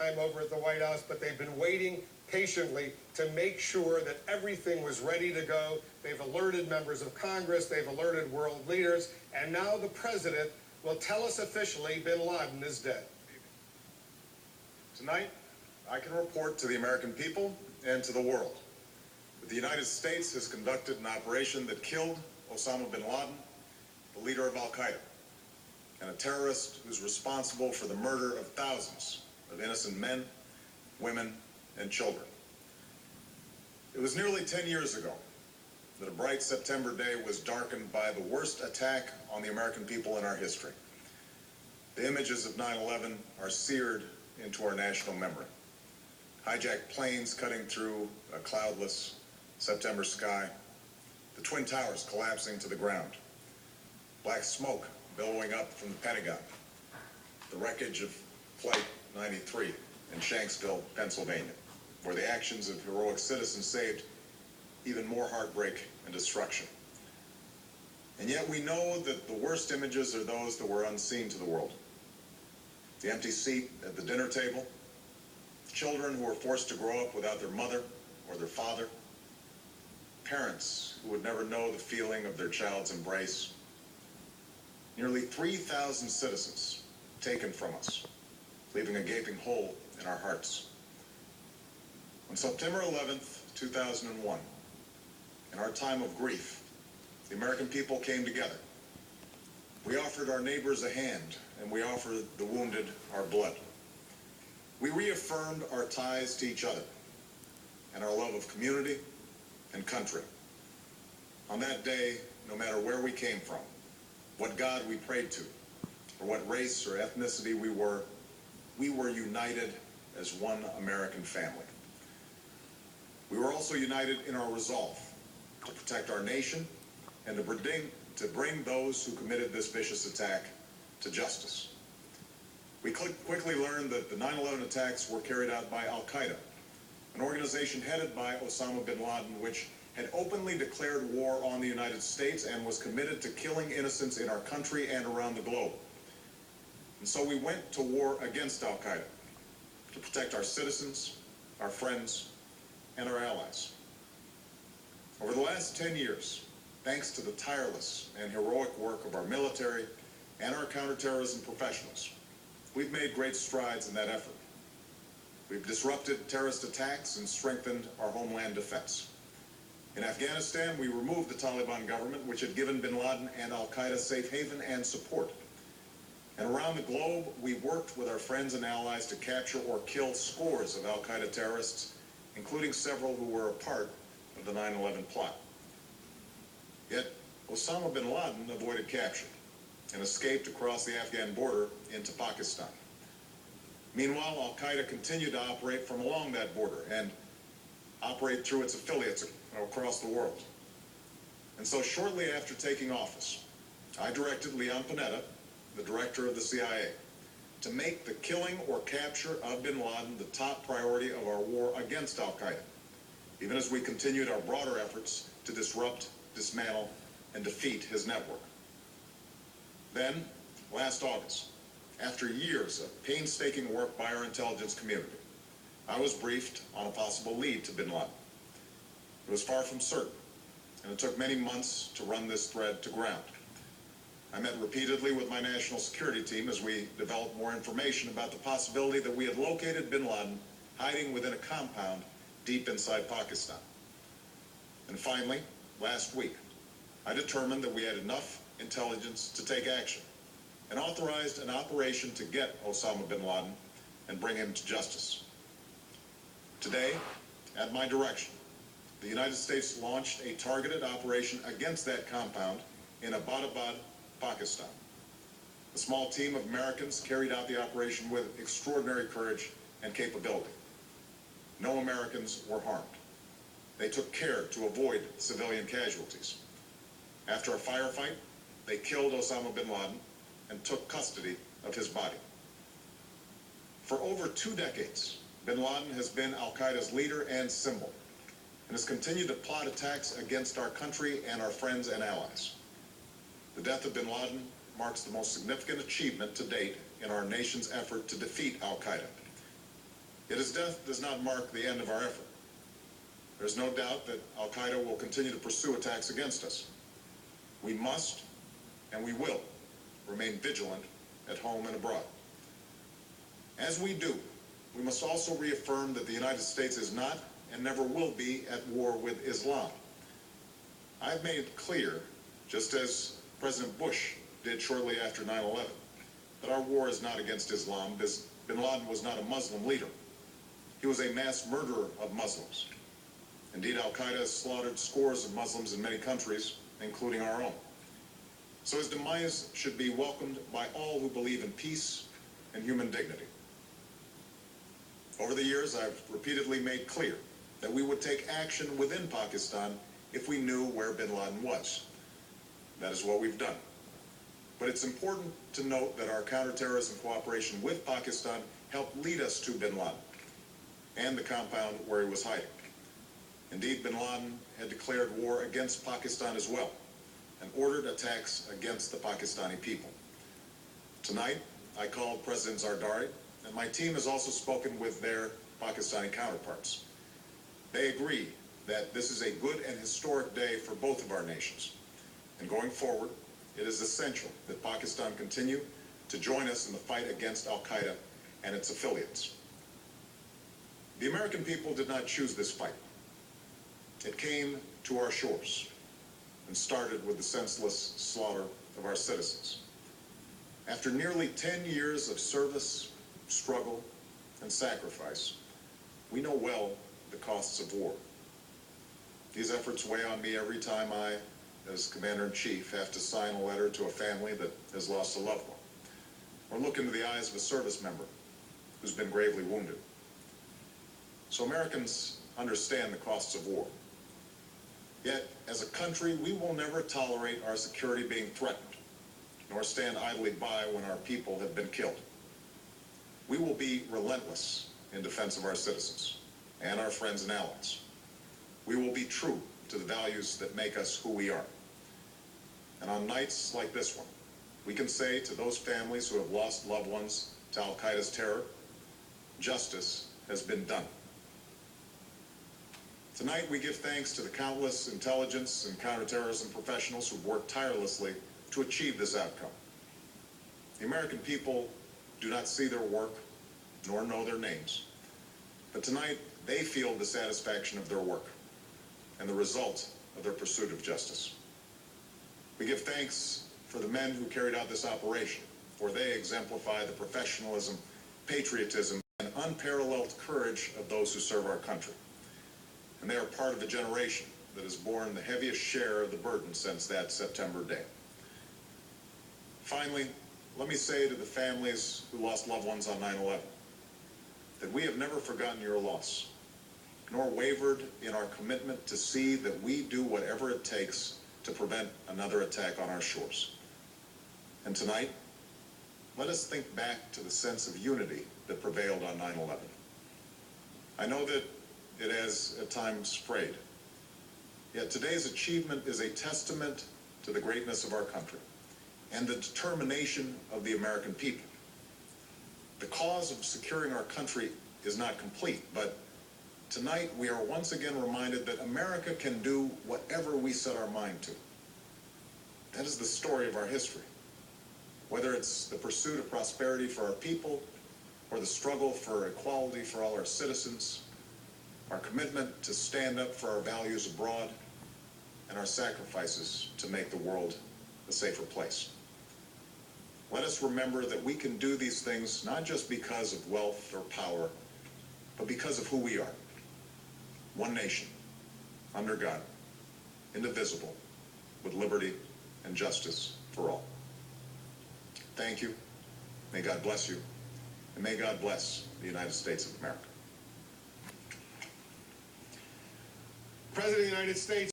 time over at the White House, but they've been waiting patiently to make sure that everything was ready to go. They've alerted members of Congress, they've alerted world leaders, and now the president will tell us officially bin Laden is dead. Tonight, I can report to the American people and to the world that the United States has conducted an operation that killed Osama Bin Laden, the leader of Al-Qaeda, and a terrorist who's responsible for the murder of thousands of innocent men, women, and children. It was nearly 10 years ago that a bright September day was darkened by the worst attack on the American people in our history. The images of 9/11 are seared into our national memory. Hijacked planes cutting through a cloudless September sky, the Twin Towers collapsing to the ground, black smoke billowing up from the Pentagon, the wreckage of Flight 93 in Shanksville, Pennsylvania, where the actions of heroic citizens saved even more heartbreak and destruction. And yet we know that the worst images are those that were unseen to the world. The empty seat at the dinner table, children who were forced to grow up without their mother or their father, parents who would never know the feeling of their child's embrace, nearly 3,000 citizens taken from us, leaving a gaping hole in our hearts. On September 11th, 2001, in our time of grief, the American people came together. We offered our neighbors a hand, and we offered the wounded our blood. We reaffirmed our ties to each other and our love of community and country. On that day, no matter where we came from, what God we prayed to, or what race or ethnicity we were united as one American family. We were also united in our resolve to protect our nation and to bring those who committed this vicious attack to justice. We quickly learned that the 9/11 attacks were carried out by Al-Qaeda, an organization headed by Osama Bin Laden, which had openly declared war on the United States and was committed to killing innocents in our country and around the globe. And so we went to war against Al-Qaeda to protect our citizens, our friends, and our allies. Over the last 10 years, thanks to the tireless and heroic work of our military and our counterterrorism professionals, we've made great strides in that effort. We've disrupted terrorist attacks and strengthened our homeland defense. In Afghanistan, we removed the Taliban government, which had given bin Laden and Al-Qaeda safe haven and support. And around the globe, we worked with our friends and allies to capture or kill scores of Al-Qaeda terrorists, including several who were a part of the 9/11 plot. Yet, Osama bin Laden avoided capture and escaped across the Afghan border into Pakistan. Meanwhile, Al-Qaeda continued to operate from along that border and operate through its affiliates across the world. And so shortly after taking office, I directed Leon Panetta, the director of the CIA, to make the killing or capture of bin Laden the top priority of our war against Al-Qaeda, even as we continued our broader efforts to disrupt, dismantle, and defeat his network. Then, last August, after years of painstaking work by our intelligence community, I was briefed on a possible lead to bin Laden. It was far from certain, and it took many months to run this thread to ground. I met repeatedly with my national security team as we developed more information about the possibility that we had located bin Laden hiding within a compound deep inside Pakistan. And finally, last week, I determined that we had enough intelligence to take action and authorized an operation to get Osama bin Laden and bring him to justice. Today, at my direction, the United States launched a targeted operation against that compound in Abbottabad, Pakistan. A small team of Americans carried out the operation with extraordinary courage and capability. No Americans were harmed. They took care to avoid civilian casualties. After a firefight, they killed Osama bin Laden and took custody of his body. For over 2 decades, bin Laden has been Al-Qaeda's leader and symbol, and has continued to plot attacks against our country and our friends and allies. The death of bin Laden marks the most significant achievement to date in our nation's effort to defeat Al-Qaeda. Yet his death does not mark the end of our effort. There's no doubt that al-Qaeda will continue to pursue attacks against us. We must, and we will, remain vigilant at home and abroad. As we do, we must also reaffirm that the United States is not and never will be at war with Islam. I've made it clear, just as President Bush did shortly after 9/11, that our war is not against Islam. Bin Laden was not a Muslim leader. He was a mass murderer of Muslims. Indeed, al-Qaeda has slaughtered scores of Muslims in many countries, including our own. So his demise should be welcomed by all who believe in peace and human dignity. Over the years, I've repeatedly made clear that we would take action within Pakistan if we knew where bin Laden was. That is what we've done. But it's important to note that our counterterrorism cooperation with Pakistan helped lead us to bin Laden and the compound where he was hiding. Indeed, bin Laden had declared war against Pakistan as well and ordered attacks against the Pakistani people. Tonight, I called President Zardari, and my team has also spoken with their Pakistani counterparts. They agree that this is a good and historic day for both of our nations. And going forward, it is essential that Pakistan continue to join us in the fight against al-Qaeda and its affiliates. The American people did not choose this fight. It came to our shores and started with the senseless slaughter of our citizens. After nearly 10 years of service, struggle, and sacrifice, we know well the costs of war. These efforts weigh on me every time I, as Commander-in-Chief, have to sign a letter to a family that has lost a loved one, or look into the eyes of a service member who's been gravely wounded. So Americans understand the costs of war. Yet, as a country, we will never tolerate our security being threatened, nor stand idly by when our people have been killed. We will be relentless in defense of our citizens and our friends and allies. We will be true to the values that make us who we are. And on nights like this one, we can say to those families who have lost loved ones to al-Qaeda's terror, justice has been done. Tonight, we give thanks to the countless intelligence and counterterrorism professionals who've worked tirelessly to achieve this outcome. The American people do not see their work, nor know their names. But tonight, they feel the satisfaction of their work and the result of their pursuit of justice. We give thanks for the men who carried out this operation, for they exemplify the professionalism, patriotism, and unparalleled courage of those who serve our country. And they are part of a generation that has borne the heaviest share of the burden since that September day. Finally, let me say to the families who lost loved ones on 9/11 that we have never forgotten your loss, nor wavered in our commitment to see that we do whatever it takes to prevent another attack on our shores. And tonight, let us think back to the sense of unity that prevailed on 9/11. I know that it has at times frayed. Yet today's achievement is a testament to the greatness of our country and the determination of the American people. The cause of securing our country is not complete, but tonight we are once again reminded that America can do whatever we set our mind to. That is the story of our history. Whether it's the pursuit of prosperity for our people or the struggle for equality for all our citizens, our commitment to stand up for our values abroad, and our sacrifices to make the world a safer place. Let us remember that we can do these things not just because of wealth or power, but because of who we are. One nation, under God, indivisible, with liberty and justice for all. Thank you. May God bless you. And may God bless the United States of America. President of the United States